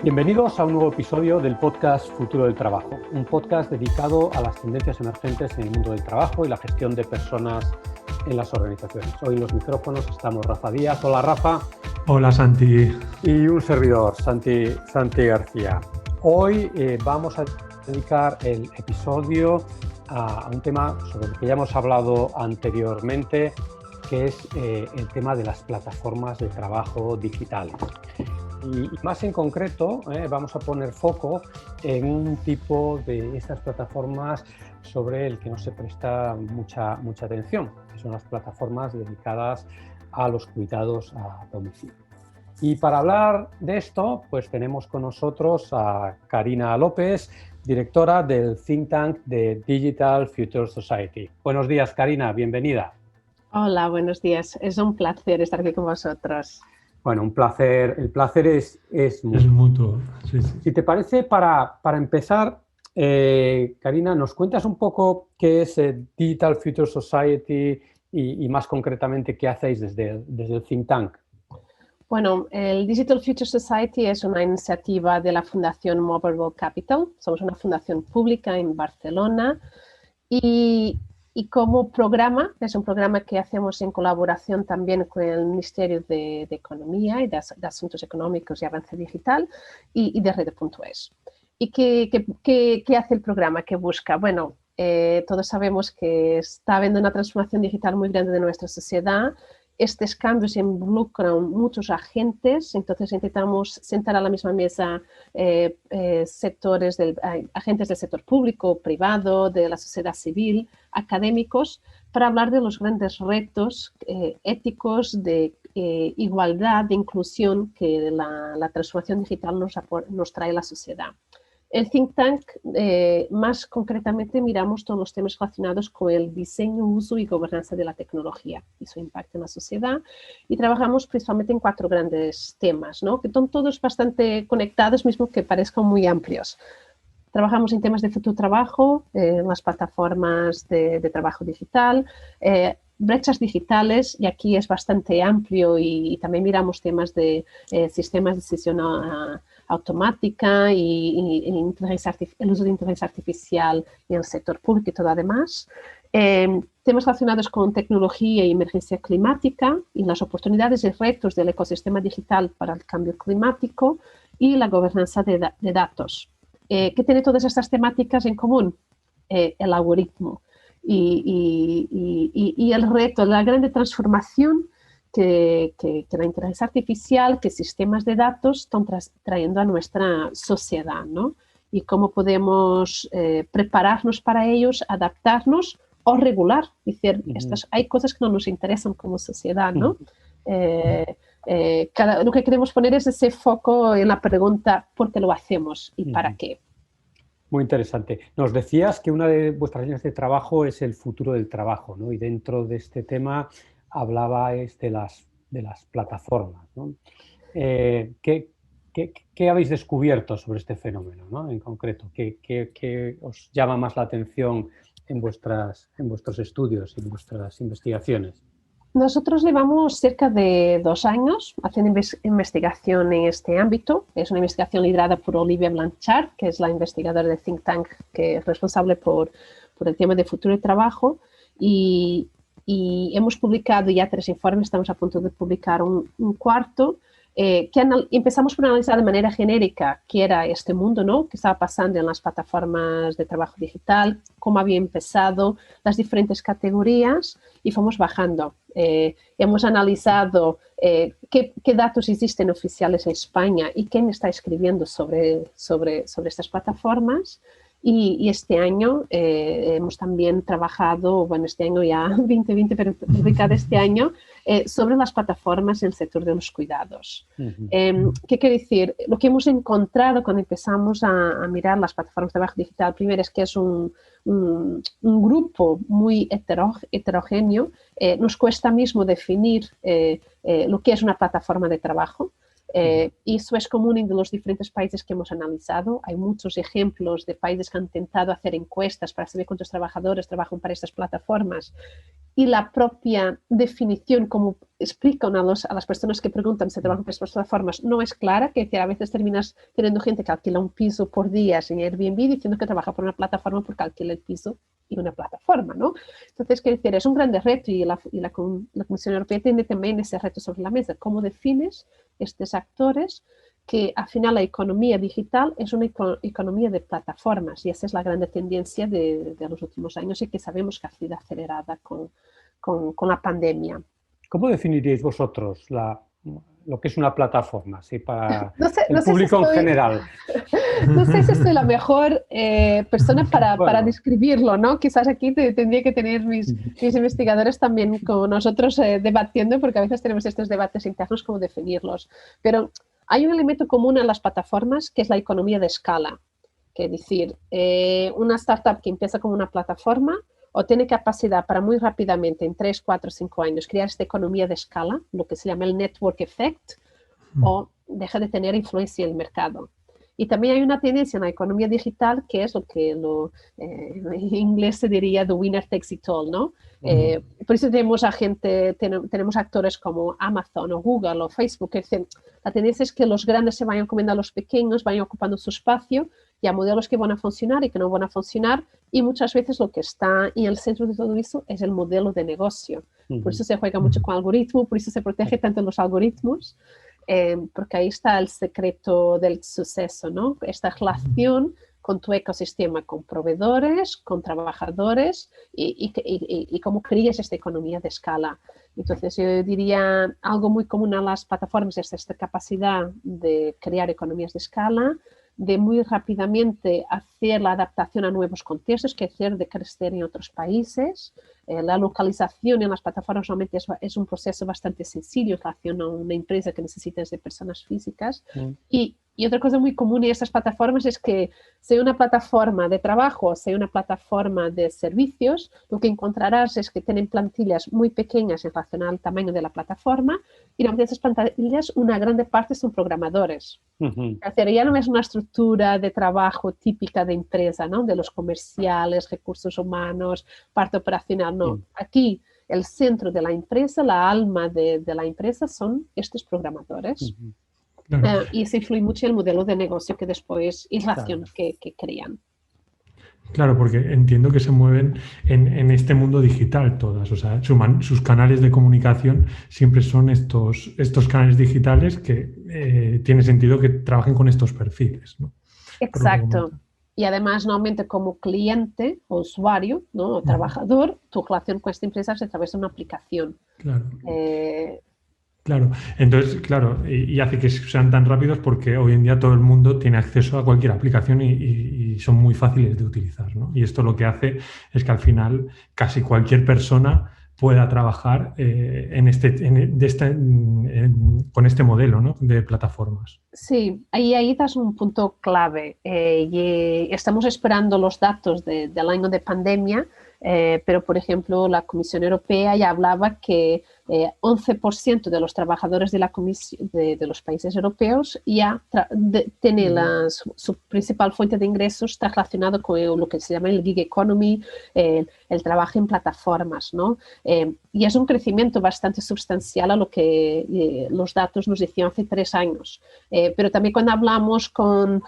Bienvenidos a un nuevo episodio del podcast Futuro del Trabajo, un podcast dedicado a las tendencias emergentes en el mundo del trabajo y la gestión de personas en las organizaciones. Hoy en los micrófonos estamos Rafa Díaz. Hola, Rafa. Hola, Santi. Y un servidor, Santi García. Hoy vamos a dedicar el episodio a un tema sobre el que ya hemos hablado anteriormente, que es el tema de las plataformas de trabajo digitales. Y más en concreto, vamos a poner foco en un tipo de estas plataformas sobre el que no se presta mucha atención, que son las plataformas dedicadas a los cuidados a domicilio. Y para hablar de esto, pues tenemos con nosotros a Karina López, directora del think tank de Digital Future Society. Buenos días, Karina, bienvenida. Hola, buenos días. Es un placer estar aquí con vosotros. Bueno, un placer. El placer es mutuo. Es mutuo, sí. Si te parece, para empezar, Karina, ¿nos cuentas un poco qué es Digital Future Society y más concretamente qué hacéis desde el think tank? Bueno, el Digital Future Society es una iniciativa de la Fundación Mobile World Capital. Somos una fundación pública en Barcelona y como programa, es un programa que hacemos en colaboración también con el Ministerio de Economía y de Asuntos Económicos y Avance Digital y de Rede.es. ¿Y qué hace el programa? ¿Qué busca? Bueno, todos sabemos que está habiendo una transformación digital muy grande de nuestra sociedad. Estos cambios involucran muchos agentes, entonces intentamos sentar a la misma mesa agentes del sector público, privado, de la sociedad civil, académicos, para hablar de los grandes retos éticos de igualdad, de inclusión que la transformación digital nos trae a la sociedad. El think tank, más concretamente, miramos todos los temas relacionados con el diseño, uso y gobernanza de la tecnología y su impacto en la sociedad. Y trabajamos principalmente en 4 grandes temas, ¿no? Que son todos bastante conectados, mismo que parezcan muy amplios. Trabajamos en temas de futuro trabajo, en las plataformas de trabajo digital, brechas digitales, y aquí es bastante amplio y también miramos temas de sistemas de decisión automática y el uso de inteligencia artificial en el sector público y todo además. Temas relacionados con tecnología y emergencia climática y las oportunidades y retos del ecosistema digital para el cambio climático y la gobernanza de datos. ¿Qué tiene todas estas temáticas en común? El algoritmo y el reto, la gran transformación que la inteligencia artificial, que sistemas de datos están trayendo a nuestra sociedad, ¿no? Y cómo podemos prepararnos para ellos, adaptarnos o regular. Es decir, hay cosas que no nos interesan como sociedad, ¿no? Lo que queremos poner es ese foco en la pregunta ¿por qué lo hacemos y para qué? Muy interesante. Nos decías que una de vuestras líneas de trabajo es el futuro del trabajo, ¿no? Y dentro de este tema hablabais de las plataformas, ¿no? ¿Qué habéis descubierto sobre este fenómeno, ¿no? En concreto? ¿Qué os llama más la atención en vuestros estudios y en vuestras investigaciones? Nosotros llevamos cerca de 2 años haciendo investigación en este ámbito. Es una investigación liderada por Olivia Blanchard, que es la investigadora del think tank que es responsable por el tema de futuro de trabajo. Y hemos publicado ya 3 informes, estamos a punto de publicar un cuarto, que empezamos por analizar de manera genérica qué era este mundo, ¿no? Qué estaba pasando en las plataformas de trabajo digital, cómo había empezado, las diferentes categorías, y fuimos bajando. Hemos analizado qué datos existen oficiales en España y quién está escribiendo sobre estas plataformas. Y este año hemos también trabajado, bueno, este año ya 2020, pero publicado este año, sobre las plataformas en el sector de los cuidados. ¿Qué quiere decir? Lo que hemos encontrado cuando empezamos a mirar las plataformas de trabajo digital, primero es que es un grupo muy heterogéneo. Nos cuesta mismo definir lo que es una plataforma de trabajo. Y eso es común en los diferentes países que hemos analizado. Hay muchos ejemplos de países que han intentado hacer encuestas para saber cuántos trabajadores trabajan para estas plataformas. Y la propia definición, como explican a las personas que preguntan si trabajan para estas plataformas, no es clara, que a veces terminas teniendo gente que alquila un piso por días en Airbnb diciendo que trabaja por una plataforma porque alquila el piso y una plataforma, ¿no? Entonces, quiero decir, es un gran reto y la Comisión Europea tiene también ese reto sobre la mesa. ¿Cómo defines estos actores? Que al final la economía digital es una economía de plataformas y esa es la gran tendencia de los últimos años y que sabemos que ha sido acelerada con la pandemia. ¿Cómo definiríais vosotros lo que es una plataforma, ¿sí? Para el público en general? No sé si soy la mejor persona para describirlo, ¿no? Quizás aquí tendría que tener mis investigadores también con nosotros debatiendo, porque a veces tenemos estos debates internos, cómo definirlos. Pero hay un elemento común en las plataformas que es la economía de escala. Que es decir, una startup que empieza como una plataforma o tiene capacidad para muy rápidamente, en 3, 4, 5 años, crear esta economía de escala, lo que se llama el network effect, o deja de tener influencia en el mercado. Y también hay una tendencia en la economía digital que es lo que en inglés se diría the winner takes it all, ¿no? Por eso tenemos tenemos actores como Amazon o Google o Facebook, que dicen, la tendencia es que los grandes se vayan comiendo a los pequeños, vayan ocupando su espacio y a modelos que van a funcionar y que no van a funcionar, y muchas veces lo que está en el centro de todo eso es el modelo de negocio. Por eso se juega mucho con algoritmos, por eso se protege tanto los algoritmos, porque ahí está el secreto del suceso, ¿no? Esta relación con tu ecosistema, con proveedores, con trabajadores y cómo creas esta economía de escala. Entonces, yo diría algo muy común a las plataformas es esta capacidad de crear economías de escala, de muy rápidamente hacer la adaptación a nuevos contextos, que es decir, de crecer en otros países. La localización en las plataformas normalmente es un proceso bastante sencillo en relación a una empresa que necesita de personas físicas. Y otra cosa muy común en estas plataformas es que sea una plataforma de trabajo o sea una plataforma de servicios, lo que encontrarás es que tienen plantillas muy pequeñas en relación al tamaño de la plataforma y de esas plantillas una gran parte son programadores. Es decir, ya no es una estructura de trabajo típica de empresa, ¿no? De los comerciales, recursos humanos, parte operacional, no. Aquí el centro de la empresa, la alma de la empresa son estos programadores. Claro. Y eso influye mucho en el modelo de negocio que después y la acción que crean. Claro, porque entiendo que se mueven en este mundo digital todas, o sea, sus canales de comunicación siempre son estos canales digitales que tiene sentido que trabajen con estos perfiles, ¿no? Exacto. Y además, normalmente como cliente o usuario, ¿no? O trabajador, tu relación con esta empresa es a través de una aplicación. Claro. Claro, entonces, claro, y hace que sean tan rápidos porque hoy en día todo el mundo tiene acceso a cualquier aplicación y son muy fáciles de utilizar, ¿no? Y esto lo que hace es que al final casi cualquier persona pueda trabajar con este modelo, ¿no? De plataformas. Sí, ahí das un punto clave. Y estamos esperando los datos del año de pandemia, pero, por ejemplo, la Comisión Europea ya hablaba que 11% de los trabajadores de los países europeos ya tienen su principal fuente de ingresos está relacionado con lo que se llama el gig economy, el trabajo en plataformas, ¿no? Y es un crecimiento bastante sustancial a lo que los datos nos decían hace 3 años. Pero también cuando hablamos con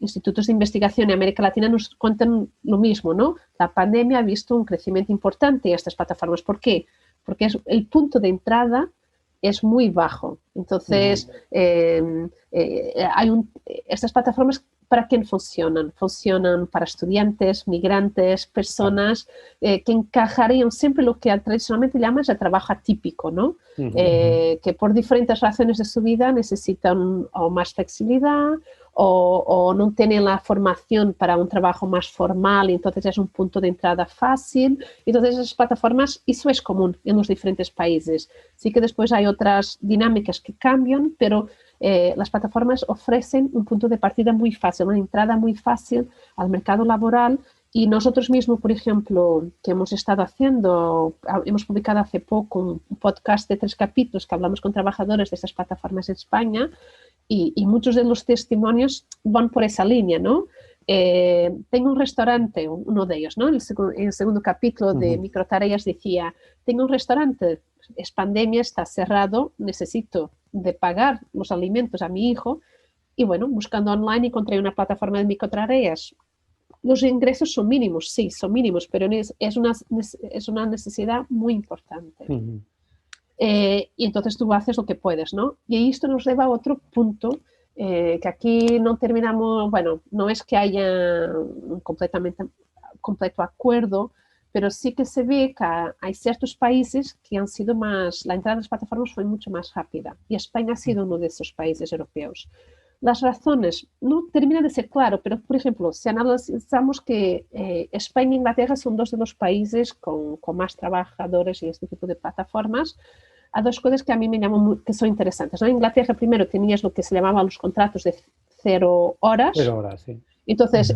institutos de investigación en América Latina nos cuentan lo mismo, ¿no? La pandemia ha visto un crecimiento importante en estas plataformas. ¿Por qué? Porque el punto de entrada es muy bajo. Entonces, estas plataformas, ¿para quién funcionan? Funcionan para estudiantes, migrantes, personas que encajarían siempre lo que tradicionalmente llamas el trabajo atípico, ¿no? Que por diferentes razones de su vida necesitan o más flexibilidad o no tienen la formación para un trabajo más formal y entonces es un punto de entrada fácil. Entonces esas plataformas, eso es común en los diferentes países. Sí que después hay otras dinámicas que cambian, pero las plataformas ofrecen un punto de partida muy fácil, una entrada muy fácil al mercado laboral Y nosotros mismos, por ejemplo, que hemos estado haciendo, hemos publicado hace poco un podcast de 3 capítulos que hablamos con trabajadores de estas plataformas en España y muchos de los testimonios van por esa línea, ¿no? Tengo un restaurante, uno de ellos, ¿no? En el segundo capítulo de Microtareas decía, tengo un restaurante, es pandemia, está cerrado, necesito de pagar los alimentos a mi hijo y bueno, buscando online encontré una plataforma de microtareas. Los ingresos son mínimos, sí, son mínimos, pero es una necesidad muy importante. Y entonces tú haces lo que puedes, ¿no? Y esto nos lleva a otro punto, que aquí no terminamos, bueno, no es que haya un completo acuerdo, pero sí que se ve que hay ciertos países que han sido más, la entrada de las plataformas fue mucho más rápida y España ha sido uno de esos países europeos. Las razones no termina de ser claro, pero por ejemplo, si analizamos que España e Inglaterra son 2 de los países con más trabajadores en este tipo de plataformas, hay 2 cosas que a mí me llaman que son interesantes, ¿no? En Inglaterra primero tenías lo que se llamaban los contratos de 0 horas. 0 horas, sí. Entonces,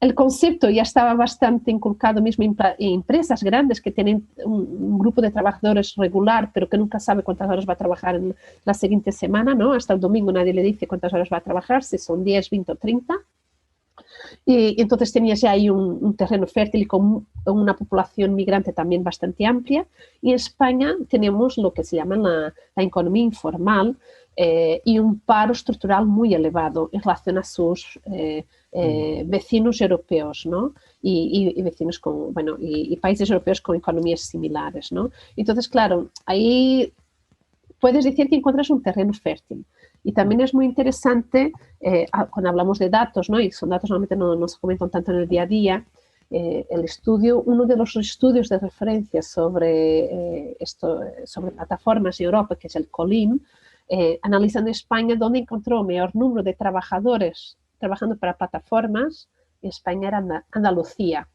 el concepto ya estaba bastante inculcado mismo en empresas grandes que tienen un grupo de trabajadores regular, pero que nunca sabe cuántas horas va a trabajar en la siguiente semana, ¿no? Hasta el domingo nadie le dice cuántas horas va a trabajar, si son 10, 20 o 30. Y entonces tenías ya ahí un terreno fértil y con una población migrante también bastante amplia. Y en España tenemos lo que se llama la economía informal, y un paro estructural muy elevado en relación a sus vecinos europeos, ¿no? Y vecinos con, bueno, y países europeos con economías similares, ¿no? Entonces, claro, ahí puedes decir que encuentras un terreno fértil. Y también es muy interesante, cuando hablamos de datos, ¿no? Y son datos normalmente no se comentan tanto en el día a día, uno de los estudios de referencia sobre plataformas en Europa, que es el COLIM, analizando España, donde encontró mayor número de trabajadores trabajando para plataformas, en España era Andalucía,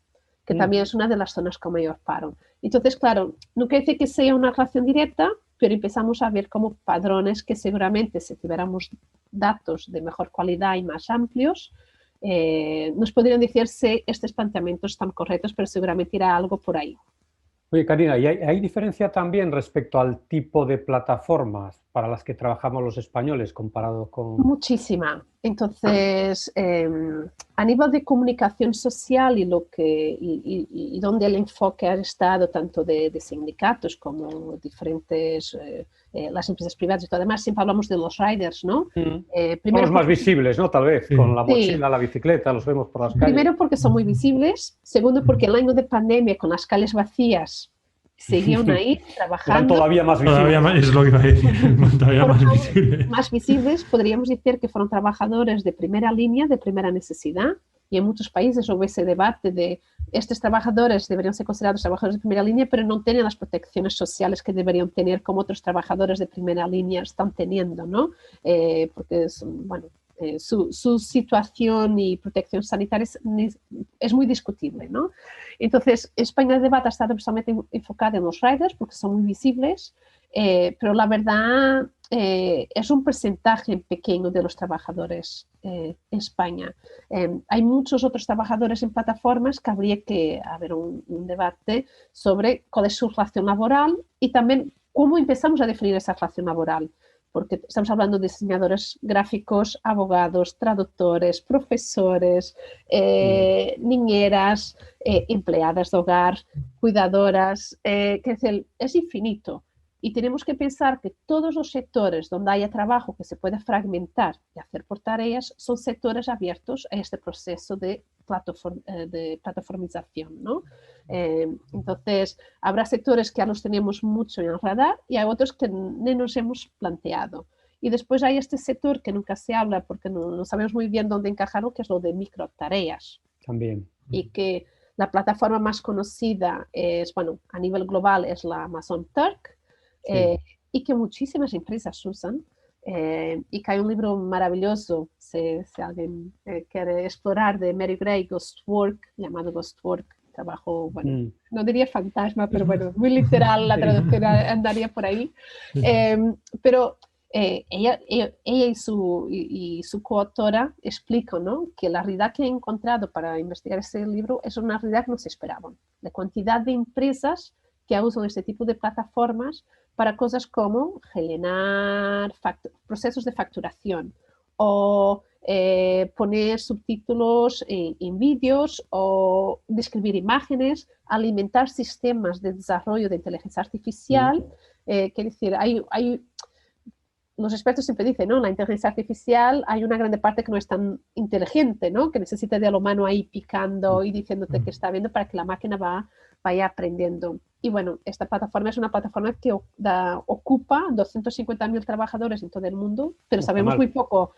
que también es una de las zonas con mayor paro. Entonces, claro, no quiere decir que sea una relación directa, pero empezamos a ver como padrones que seguramente si tuviéramos datos de mejor calidad y más amplios, nos podrían decir si estos planteamientos están correctos, pero seguramente irá algo por ahí. Oye, Karina, ¿y hay diferencia también respecto al tipo de plataformas para las que trabajamos los españoles comparado con...? Muchísima. Entonces, a nivel de comunicación social y donde el enfoque ha estado tanto de sindicatos como diferentes, las empresas privadas y todo demás, siempre hablamos de los riders, ¿no? Son los más visibles, ¿no? Tal vez, con la mochila, la bicicleta, los vemos por las calles. Primero porque son muy visibles, segundo porque el año de pandemia con las calles vacías seguían ahí trabajando. Eran todavía más visibles. Es lo que iba a decir, todavía más visibles. Más visibles, podríamos decir que fueron trabajadores de primera línea, de primera necesidad, y en muchos países hubo ese debate de estos trabajadores deberían ser considerados trabajadores de primera línea, pero no tienen las protecciones sociales que deberían tener como otros trabajadores de primera línea están teniendo, ¿no? Porque bueno, su situación y protección sanitaria es muy discutible, ¿no? Entonces, España el debate ha estado precisamente enfocado en los riders porque son muy visibles, pero la verdad es un porcentaje pequeño de los trabajadores en España. Hay muchos otros trabajadores en plataformas que habría que haber un debate sobre cuál es su relación laboral y también cómo empezamos a definir esa relación laboral. Porque estamos hablando de diseñadores gráficos, abogados, traductores, profesores, niñeras, empleadas de hogar, cuidadoras, es infinito. Y tenemos que pensar que todos los sectores donde haya trabajo que se puede fragmentar y hacer por tareas son sectores abiertos a este proceso de plataformización, ¿no? Entonces, habrá sectores que ya los tenemos mucho en el radar y hay otros que no nos hemos planteado. Y después hay este sector que nunca se habla porque no sabemos muy bien dónde encajarlo, que es lo de microtareas. También. Y que la plataforma más conocida es, bueno, a nivel global es la Amazon Turk, y que muchísimas empresas usan. Y que hay un libro maravilloso, si alguien quiere explorar, de Mary Gray, Ghost Work, llamado Ghost Work, trabajo, bueno, no diría fantasma, pero bueno, muy literal, la traducción andaría por ahí. Pero ella y su coautora explican, ¿no?, que la realidad que he encontrado para investigar este libro es una realidad que no se esperaban. La cantidad de empresas que usan este tipo de plataformas para cosas como gestionar procesos de facturación o poner subtítulos en vídeos o describir imágenes, alimentar sistemas de desarrollo de inteligencia artificial. Quiere decir, los expertos siempre dicen, ¿no?, la inteligencia artificial hay una gran parte que no es tan inteligente, ¿no?, que necesita de lo humano ahí picando y diciéndote que está viendo para que la máquina vaya aprendiendo. Y bueno, esta plataforma es una plataforma que ocupa 250.000 trabajadores en todo el mundo, pero sabemos muy poco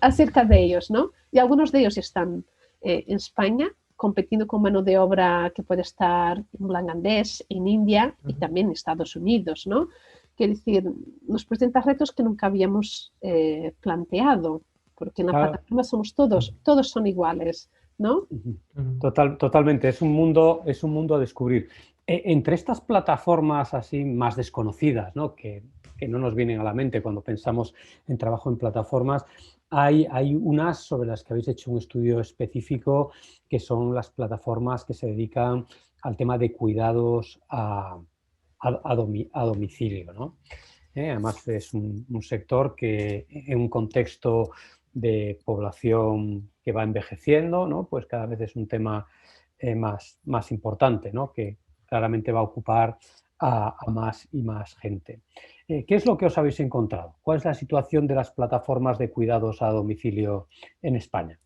acerca de ellos, ¿no? Y algunos de ellos están en España, compitiendo con mano de obra que puede estar en Bangladesh, en India y también en Estados Unidos, ¿no? Quiere decir, nos presenta retos que nunca habíamos planteado, porque en la plataforma somos todos son iguales, ¿no? Totalmente, es un mundo a descubrir. Entre estas plataformas así más desconocidas, ¿no?, que no nos vienen a la mente cuando pensamos en trabajo en plataformas, hay unas sobre las que habéis hecho un estudio específico, que son las plataformas que se dedican al tema de cuidados a domicilio, ¿no? Además es un sector que en un contexto de población que va envejeciendo, ¿no?, pues cada vez es un tema más importante, ¿no?, que claramente va a ocupar a más y más gente. ¿Qué es lo que os habéis encontrado? ¿Cuál es la situación de las plataformas de cuidados a domicilio en España?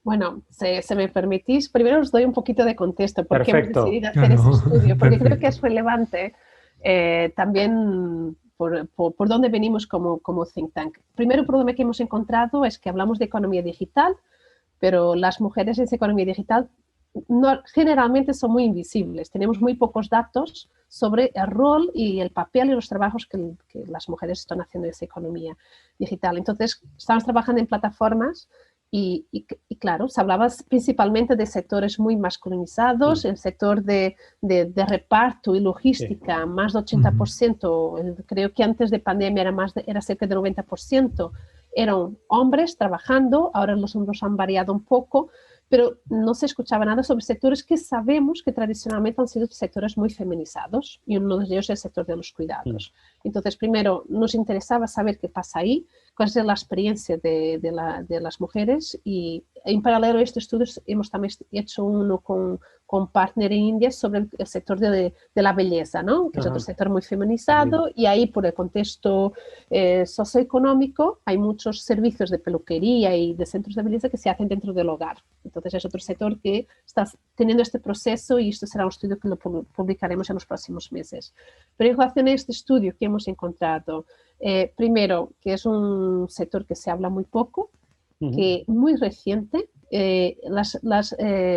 Bueno, si me permitís, primero os doy un poquito de contexto por qué hemos decidido hacer Claro. ese estudio, porque creo que es relevante también por dónde venimos como think tank. Primero problema que hemos encontrado es que hablamos de economía digital, pero las mujeres en esa economía digital generalmente son muy invisibles. Tenemos muy pocos datos sobre el rol y el papel y los trabajos que las mujeres están haciendo en esa economía digital. Entonces, estamos trabajando en plataformas y claro, se hablaba principalmente de sectores muy masculinizados, el sector de reparto y logística, más de 80%, creo que antes de pandemia era cerca del 90%, eran hombres trabajando, ahora los hombres han variado un poco, pero no se escuchaba nada sobre sectores que sabemos que tradicionalmente han sido sectores muy feminizados, y uno de ellos es el sector de los cuidados. Entonces, primero, nos interesaba saber qué pasa ahí, cuál es la experiencia de las mujeres, y en paralelo a estos estudios hemos también hecho uno con partner en India sobre el sector de la belleza, ¿no?, que es otro sector muy feminizado, y ahí por el contexto socioeconómico hay muchos servicios de peluquería y de centros de belleza que se hacen dentro del hogar. Entonces es otro sector que está teniendo este proceso, y esto será un estudio que lo publicaremos en los próximos meses. Pero en relación a este estudio que hemos encontrado, primero, que es un sector que se habla muy poco, que muy reciente.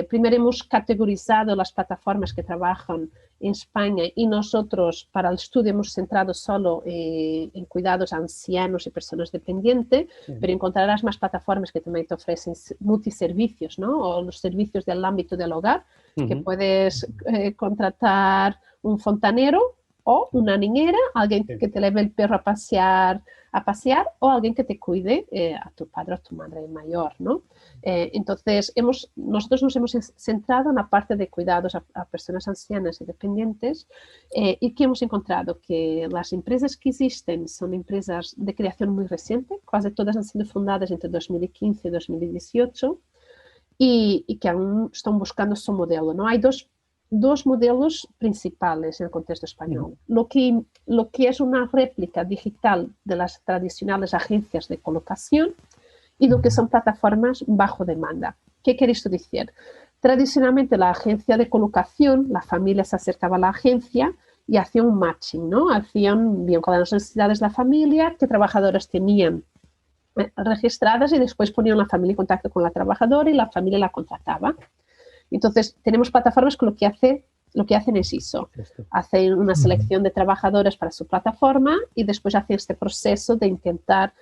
Primero hemos categorizado las plataformas que trabajan en España, y nosotros para el estudio hemos centrado solo en cuidados a ancianos y personas dependientes, pero encontrarás más plataformas que también te ofrecen multiservicios, ¿no?, o los servicios del ámbito del hogar, que puedes contratar un fontanero o una niñera, alguien que te lleve el perro a pasear, o alguien que te cuide a tu padre o a tu madre mayor, ¿no? Entonces, nosotros nos hemos centrado en la parte de cuidados a personas ancianas y dependientes, y que hemos encontrado que las empresas que existen son empresas de creación muy reciente, casi todas han sido fundadas entre 2015 y 2018, y que aún están buscando su modelo, ¿no? Hay dos modelos principales en el contexto español. Lo que es una réplica digital de las tradicionales agencias de colocación, y lo que son plataformas bajo demanda. ¿Qué quiere esto decir? Tradicionalmente la agencia de colocación, la familia se acercaba a la agencia y hacía un matching, ¿no? Hacían bien con las necesidades de la familia, qué trabajadores tenían registradas, y después ponían la familia en contacto con la trabajadora y la familia la contrataba. Entonces, tenemos plataformas que lo que hacen es eso. Hacen una selección de trabajadores para su plataforma, y después hacen este proceso de intentar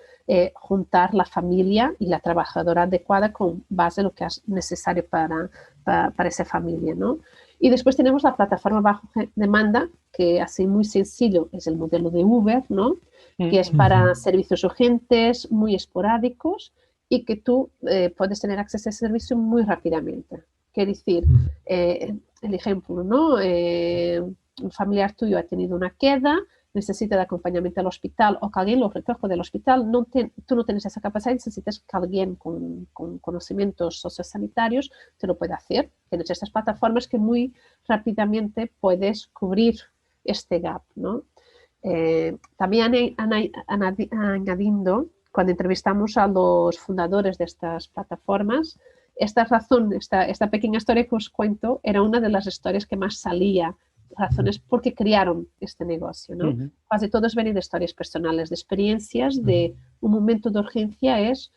juntar la familia y la trabajadora adecuada con base en lo que es necesario para esa familia, ¿no? Y después tenemos la plataforma bajo demanda, que así muy sencillo es el modelo de Uber, ¿no? Que es para servicios urgentes, muy esporádicos y que tú puedes tener acceso a ese servicio muy rápidamente. Quiere decir, el ejemplo, ¿no? Un familiar tuyo ha tenido una queda, necesita de acompañamiento al hospital o que alguien lo recoja del hospital, tú no tienes esa capacidad, necesitas que alguien con conocimientos sociosanitarios te lo pueda hacer. Tienes estas plataformas que muy rápidamente puedes cubrir este gap, ¿no? También añadiendo, cuando entrevistamos a los fundadores de estas plataformas, esta pequeña historia que os cuento era una de las historias que más salía, razones por qué crearon este negocio, ¿no? Casi todos vienen de historias personales, de experiencias, de un momento de urgencia es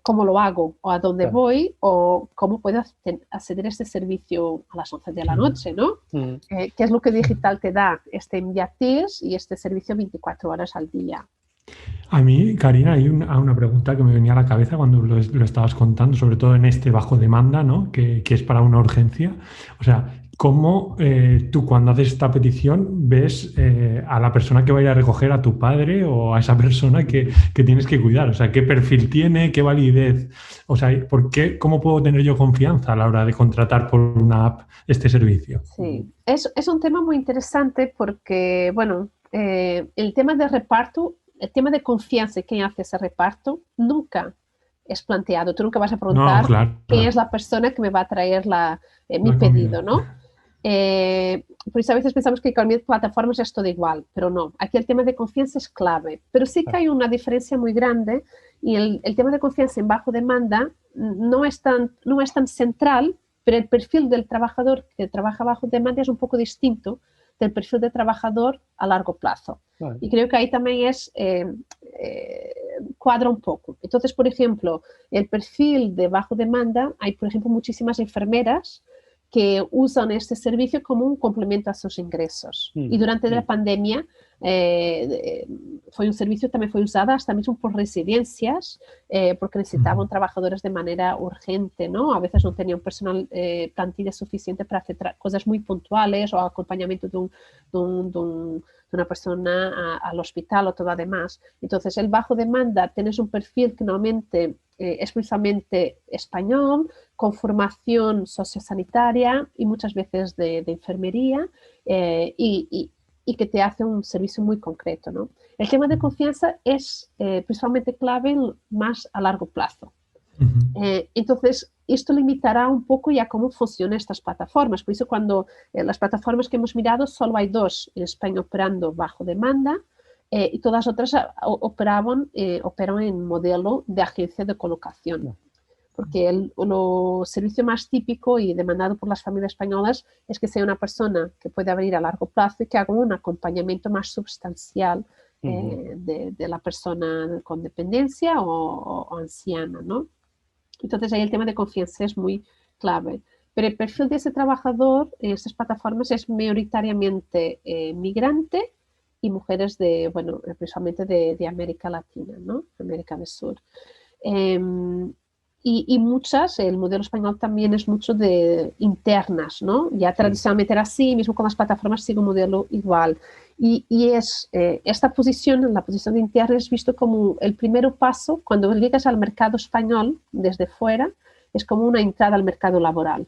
cómo lo hago, o a dónde voy, o cómo puedo acceder a este servicio a las 11 de la noche, ¿no? ¿Qué es lo que digital te da? Este inmediatez y este servicio 24 horas al día. A mí, Karina, hay una pregunta que me venía a la cabeza cuando lo estabas contando, sobre todo en este bajo demanda, ¿no? Que es para una urgencia. O sea, ¿cómo tú cuando haces esta petición ves a la persona que va a ir a recoger a tu padre o a esa persona que tienes que cuidar? O sea, ¿qué perfil tiene? ¿Qué validez? O sea, ¿cómo puedo tener yo confianza a la hora de contratar por una app este servicio? Sí, es un tema muy interesante porque, bueno, el tema de reparto, el tema de confianza y quién hace ese reparto nunca es planteado. Tú nunca vas a preguntar quién es la persona que me va a traer mi pedido, ¿no? Por eso a veces pensamos que con plataformas es todo igual, pero no. Aquí el tema de confianza es clave. Pero sí que hay una diferencia muy grande y el tema de confianza en bajo demanda no es tan central, pero el perfil del trabajador que trabaja bajo demanda es un poco distinto del perfil de trabajador a largo plazo. Vale. Y creo que ahí también cuadra un poco. Entonces, por ejemplo, el perfil de bajo demanda, hay, por ejemplo, muchísimas enfermeras que usan este servicio como un complemento a sus ingresos. Y durante la pandemia fue un servicio que también fue usado hasta mismo por residencias porque necesitaban trabajadores de manera urgente, ¿no? A veces no tenían personal, plantilla suficiente para hacer cosas muy puntuales o acompañamiento de una persona al hospital o todo además. Entonces, el bajo demanda tienes un perfil que normalmente es precisamente español, con formación sociosanitaria y muchas veces de enfermería y que te hace un servicio muy concreto, ¿no? El tema de confianza es principalmente clave más a largo plazo. Entonces, esto limitará un poco ya cómo funcionan estas plataformas. Por eso cuando las plataformas que hemos mirado, solo hay 2 en España operando bajo demanda y todas las otras operan en modelo de agencia de colocación. Porque el servicio más típico y demandado por las familias españolas es que sea una persona que pueda venir a largo plazo y que haga un acompañamiento más sustancial de la persona con dependencia o anciana, ¿no? Entonces ahí el tema de confianza es muy clave. Pero el perfil de ese trabajador en estas plataformas es mayoritariamente migrante y mujeres principalmente de América Latina, ¿no? América del Sur. Y muchas, el modelo español también es mucho de internas, ¿no? Ya tradicionalmente era así, mismo con las plataformas sigue un modelo igual. Y esta posición, la posición de interna, es visto como el primer paso cuando llegas al mercado español desde fuera, es como una entrada al mercado laboral.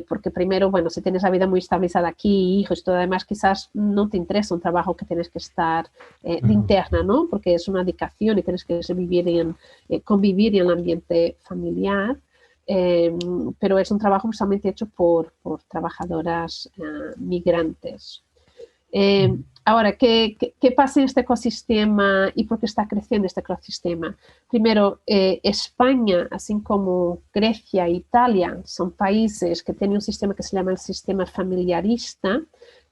Porque primero, bueno, si tienes la vida muy estabilizada aquí, hijos y todo además, quizás no te interesa un trabajo que tienes que estar de interna, ¿no? Porque es una dedicación y tienes que convivir en el ambiente familiar, pero es un trabajo justamente hecho por trabajadoras migrantes. Ahora, ¿qué pasa en este ecosistema y por qué está creciendo este ecosistema? Primero, España, así como Grecia e Italia, son países que tienen un sistema que se llama el sistema familiarista,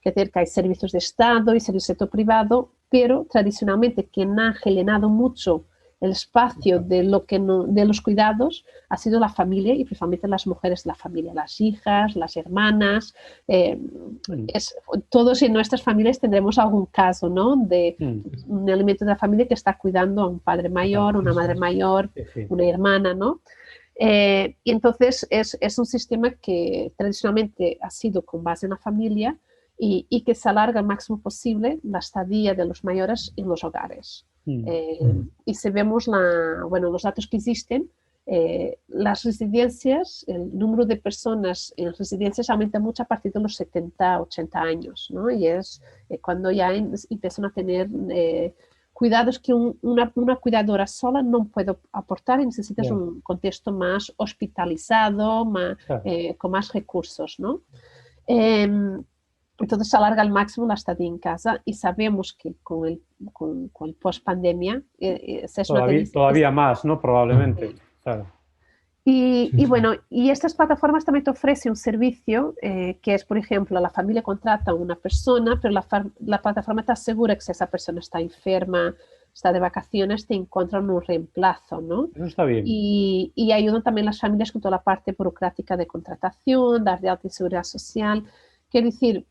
que es decir, que hay servicios de Estado y servicios de sector privado, pero tradicionalmente quien ha llenado mucho el espacio de los cuidados ha sido la familia y principalmente las mujeres de la familia, las hijas, las hermanas. Todos en nuestras familias tendremos algún caso, ¿no? De un elemento de la familia que está cuidando a un padre mayor, una madre mayor, una hermana, ¿no? Y entonces es un sistema que tradicionalmente ha sido con base en la familia y que se alarga al máximo posible la estadía de los mayores en los hogares. Y si vemos los datos que existen, las residencias, el número de personas en residencias aumenta mucho a partir de los 70, 80 años, ¿no? Y es cuando ya empiezan a tener cuidados que una cuidadora sola no puede aportar y necesitas un contexto más hospitalizado, con más recursos, ¿no? Entonces se alarga al máximo la estadía en casa y sabemos que con el post-pandemia todavía más, ¿no? Probablemente, claro. Y bueno, y estas plataformas también te ofrecen un servicio que es, por ejemplo, la familia contrata a una persona, pero la plataforma te asegura que si esa persona está enferma, está de vacaciones, te encuentran un reemplazo, ¿no? Eso está bien. Y ayudan también las familias con toda la parte burocrática de contratación, dar de alta en seguridad social. Quiero decir,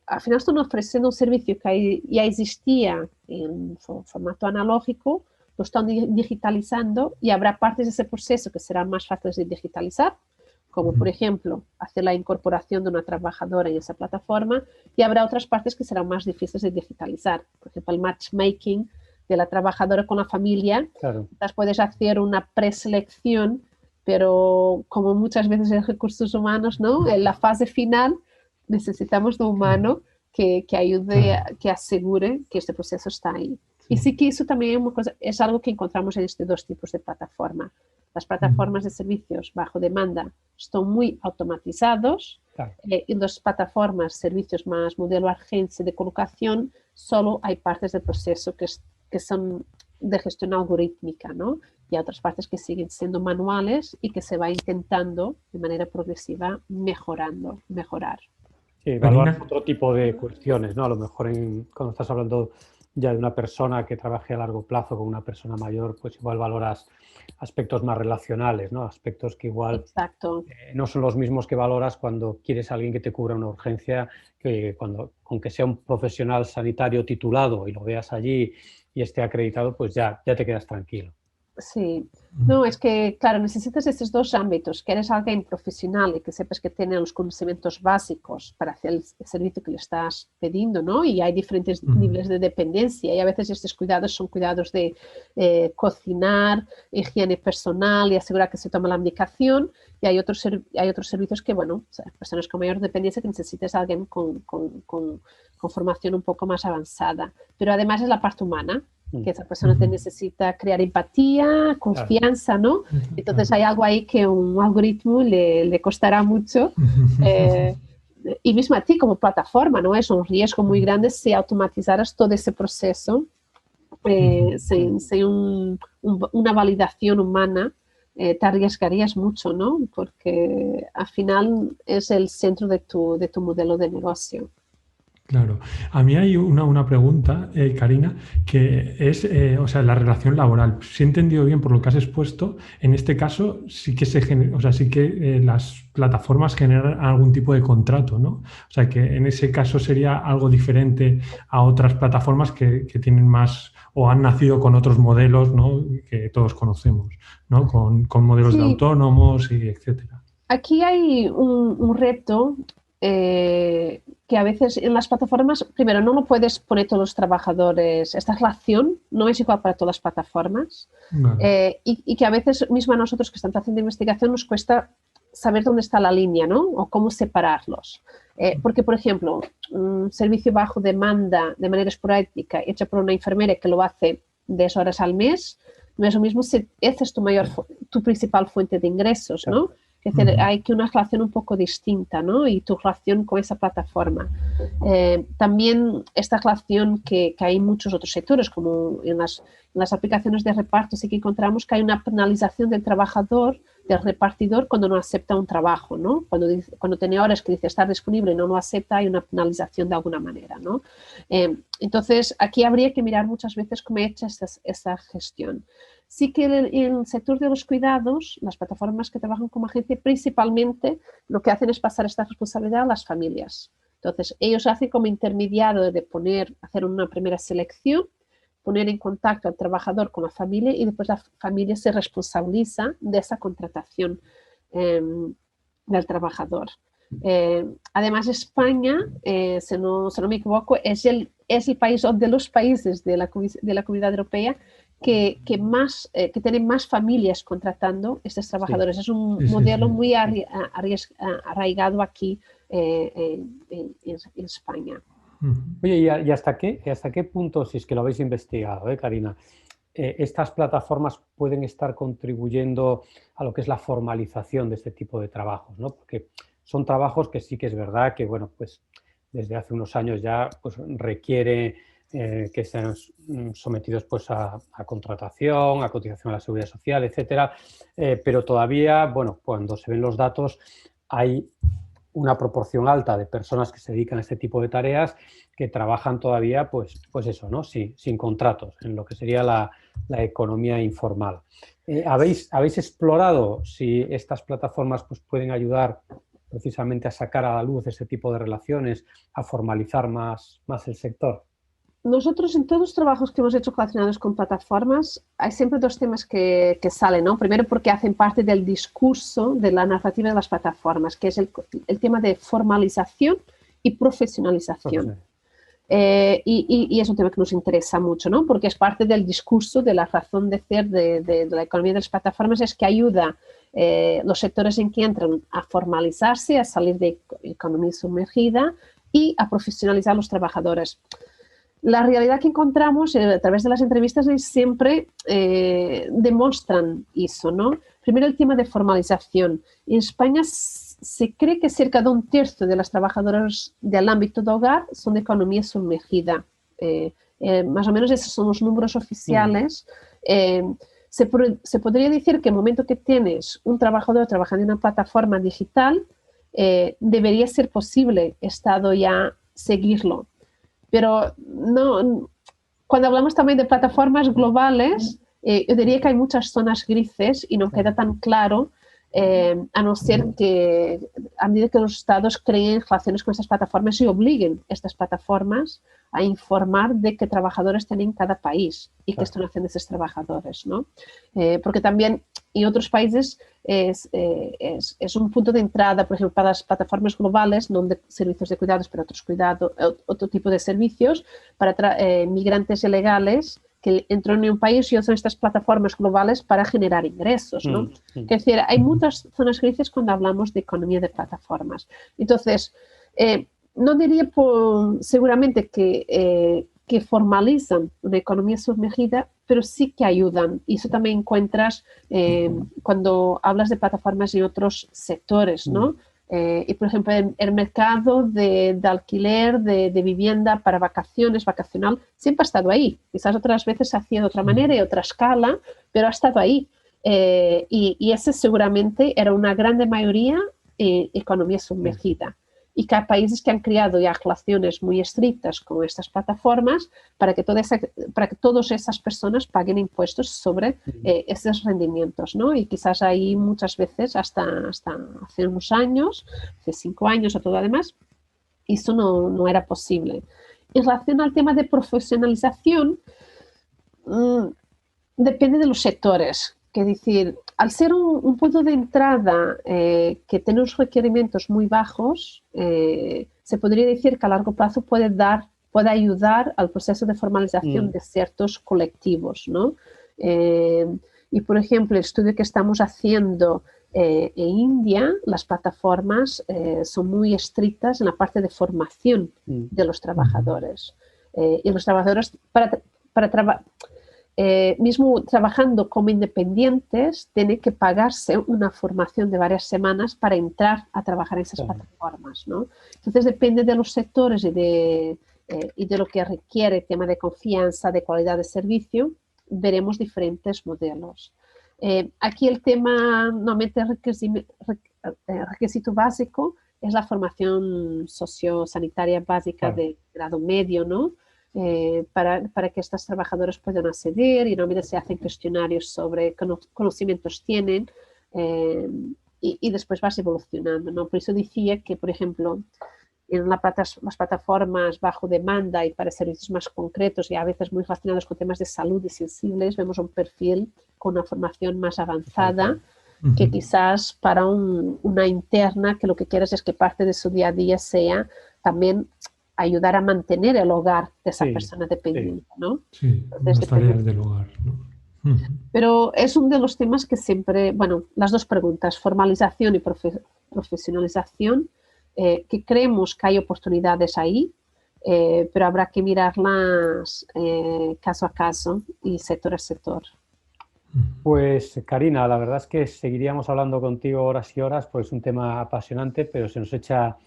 al final están ofreciendo un servicio que ya existía en formato analógico, lo están digitalizando y habrá partes de ese proceso que serán más fáciles de digitalizar, como por ejemplo hacer la incorporación de una trabajadora en esa plataforma, y habrá otras partes que serán más difíciles de digitalizar, por ejemplo el matchmaking de la trabajadora con la familia. Claro. Quizás puedes hacer una preselección, pero como muchas veces en recursos humanos, ¿no? En la fase final necesitamos de un humano que ayude, que asegure que este proceso está ahí. Y sí que eso también es algo que encontramos en estos dos tipos de plataforma. Las plataformas de servicios bajo demanda están muy automatizados, y las plataformas, servicios más modelo agencia de colocación, solo hay partes del proceso que son de gestión algorítmica, ¿no? Y hay otras partes que siguen siendo manuales y que se va intentando de manera progresiva mejorar. Sí, evaluar otro tipo de cuestiones, ¿no? A lo mejor cuando estás hablando ya de una persona que trabaje a largo plazo con una persona mayor, pues igual valoras aspectos más relacionales, ¿no? Aspectos que igual no son los mismos que valoras cuando quieres a alguien que te cubra una urgencia, que aunque sea un profesional sanitario titulado y lo veas allí y esté acreditado, pues ya te quedas tranquilo. Sí, no, es que, claro, necesitas estos dos ámbitos, que eres alguien profesional y que sepas que tiene los conocimientos básicos para hacer el servicio que le estás pidiendo, ¿no? Y hay diferentes niveles de dependencia y a veces estos cuidados son cuidados de cocinar, higiene personal y asegurar que se toma la medicación, y hay otros servicios que, bueno, personas con mayor dependencia que necesitas a alguien con formación un poco más avanzada, pero además es la parte humana, que esa persona te necesita crear empatía, confianza, ¿no? Entonces hay algo ahí que un algoritmo le costará mucho. Y mismo a ti como plataforma, ¿no? Es un riesgo muy grande si automatizaras todo ese proceso sin una validación humana. Te arriesgarías mucho, ¿no? Porque al final es el centro de tu modelo de negocio. Claro. A mí hay una pregunta, Karina, que es la relación laboral. Si he entendido bien por lo que has expuesto, en este caso sí que las plataformas generan algún tipo de contrato, ¿no? O sea, que en ese caso sería algo diferente a otras plataformas que tienen más o han nacido con otros modelos, ¿no? Que todos conocemos, ¿no? Con modelos de autónomos y etcétera. Aquí hay un reto que a veces en las plataformas, primero, no lo puedes poner todos los trabajadores, esta relación no es igual para todas las plataformas, y que a veces mismo a nosotros que estamos haciendo investigación nos cuesta saber dónde está la línea, ¿no? O cómo separarlos. Porque, por ejemplo, un servicio bajo demanda de manera esporádica hecho por una enfermera que lo hace 10 horas al mes, no es lo mismo si esa es tu principal fuente de ingresos, ¿no? Es decir, hay que una relación un poco distinta, ¿no? Y tu relación con esa plataforma. También esta relación que hay en muchos otros sectores, como en las aplicaciones de reparto, sí que encontramos que hay una penalización del trabajador, del repartidor, cuando no acepta un trabajo, ¿no? Cuando tiene horas que dice estar disponible y no lo acepta, hay una penalización de alguna manera, ¿no? Entonces, aquí habría que mirar muchas veces cómo he hecho esa gestión. Sí que en el sector de los cuidados, las plataformas que trabajan como agencia, principalmente lo que hacen es pasar esta responsabilidad a las familias. Entonces, ellos hacen como intermediario de hacer una primera selección, poner en contacto al trabajador con la familia y después la familia se responsabiliza de esa contratación del trabajador. Además, España, si no me equivoco, es el país o de los países de la Comunidad Europea que tienen más familias contratando estos trabajadores. Es un modelo muy arraigado aquí en España. Oye, ¿y hasta qué punto, si es que lo habéis investigado, Karina, estas plataformas pueden estar contribuyendo a lo que es la formalización de este tipo de trabajos, ¿no? Porque son trabajos que sí que es verdad que, bueno, pues desde hace unos años ya pues, requiere que sean sometidos pues, a contratación, a cotización a la seguridad social, etcétera, pero todavía, bueno, cuando se ven los datos hay una proporción alta de personas que se dedican a este tipo de tareas que trabajan todavía, pues eso, ¿no? Sin contratos, en lo que sería la economía informal. ¿Habéis explorado si estas plataformas pues, pueden ayudar precisamente a sacar a la luz ese tipo de relaciones, a formalizar más el sector? Nosotros en todos los trabajos que hemos hecho relacionados con plataformas hay siempre dos temas que salen, ¿no? Primero porque hacen parte del discurso de la narrativa de las plataformas, que es el tema de formalización y profesionalización. Y es un tema que nos interesa mucho, ¿no? Porque es parte del discurso de la razón de ser de la economía de las plataformas, es que ayuda los sectores en que entran a formalizarse, a salir de economía sumergida y a profesionalizar a los trabajadores. La realidad que encontramos a través de las entrevistas es siempre demuestran eso, ¿no? Primero el tema de formalización. En España se cree que cerca de 1/3 de las trabajadoras del ámbito de hogar son de economía sumergida. Más o menos esos son los números oficiales. Se podría decir que el momento que tienes un trabajador trabajando en una plataforma digital, debería ser posible Estado ya seguirlo. Pero no, cuando hablamos también de plataformas globales, yo diría que hay muchas zonas grises y no queda tan claro, a no ser que a medida que los estados creen relaciones con estas plataformas y obliguen estas plataformas a informar de qué trabajadores tienen cada país y qué están haciendo esos trabajadores, ¿no? Porque también en otros países es un punto de entrada, por ejemplo, para las plataformas globales, no de servicios de cuidados, pero otro tipo de servicios para migrantes ilegales que entran en un país y usan estas plataformas globales para generar ingresos, ¿no? Es decir, hay muchas zonas grises cuando hablamos de economía de plataformas. Entonces, no diría seguramente que formalizan una economía sumergida, pero sí que ayudan. Y eso también encuentras cuando hablas de plataformas en otros sectores, ¿no? Y, por ejemplo, el mercado de alquiler, de vivienda para vacaciones, vacacional, siempre ha estado ahí. Quizás otras veces se hacía de otra manera y otra escala, pero ha estado ahí. Y ese seguramente era una grande mayoría economía sumergida. Y que hay países que han creado ya relaciones muy estrictas con estas plataformas para que todas esas personas paguen impuestos sobre esos rendimientos, ¿no? Y quizás ahí muchas veces hasta hace unos años, hace 5 años o todo además, eso no era posible. En relación al tema de profesionalización, depende de los sectores. Es decir, al ser un punto de entrada que tiene unos requerimientos muy bajos, se podría decir que a largo plazo puede ayudar al proceso de formalización de ciertos colectivos, ¿no? Y, por ejemplo, el estudio que estamos haciendo en India, las plataformas son muy estrictas en la parte de formación de los trabajadores. Y los trabajadores, mismo trabajando como independientes, tiene que pagarse una formación de varias semanas para entrar a trabajar en esas plataformas, ¿no? Entonces depende de los sectores y de lo que requiere el tema de confianza, de calidad de servicio, veremos diferentes modelos. Aquí el tema, normalmente requisito básico es la formación sociosanitaria básica de grado medio, ¿no? Para que estos trabajadores puedan acceder y normalmente se hacen cuestionarios sobre qué conocimientos tienen y después vas evolucionando, ¿no? Por eso decía que, por ejemplo, en las plataformas bajo demanda y para servicios más concretos y a veces muy relacionados con temas de salud y sensibles, vemos un perfil con una formación más avanzada que quizás para una interna que lo que quieres es que parte de su día a día sea también ayudar a mantener el hogar de esa persona dependiente, ¿no? Sí, las tareas del hogar, ¿no? Pero es uno de los temas que siempre, bueno, las dos preguntas, formalización y profesionalización, que creemos que hay oportunidades ahí, pero habrá que mirarlas caso a caso y sector a sector. Pues Karina, la verdad es que seguiríamos hablando contigo horas y horas, pues es un tema apasionante, pero se nos echa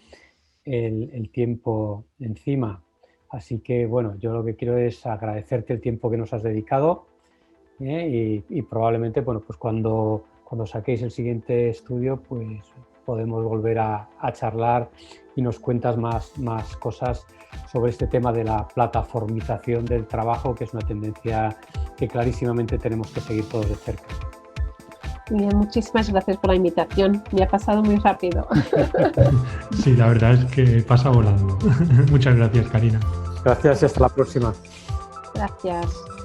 el tiempo encima. Así que bueno, yo lo que quiero es agradecerte el tiempo que nos has dedicado y probablemente, bueno, pues cuando saquéis el siguiente estudio, pues podemos volver a charlar y nos cuentas más cosas sobre este tema de la plataformización del trabajo, que es una tendencia que clarísimamente tenemos que seguir todos de cerca. Bien, muchísimas gracias por la invitación. Me ha pasado muy rápido. Sí, la verdad es que pasa volando. Muchas gracias, Karina. Gracias y hasta la próxima. Gracias.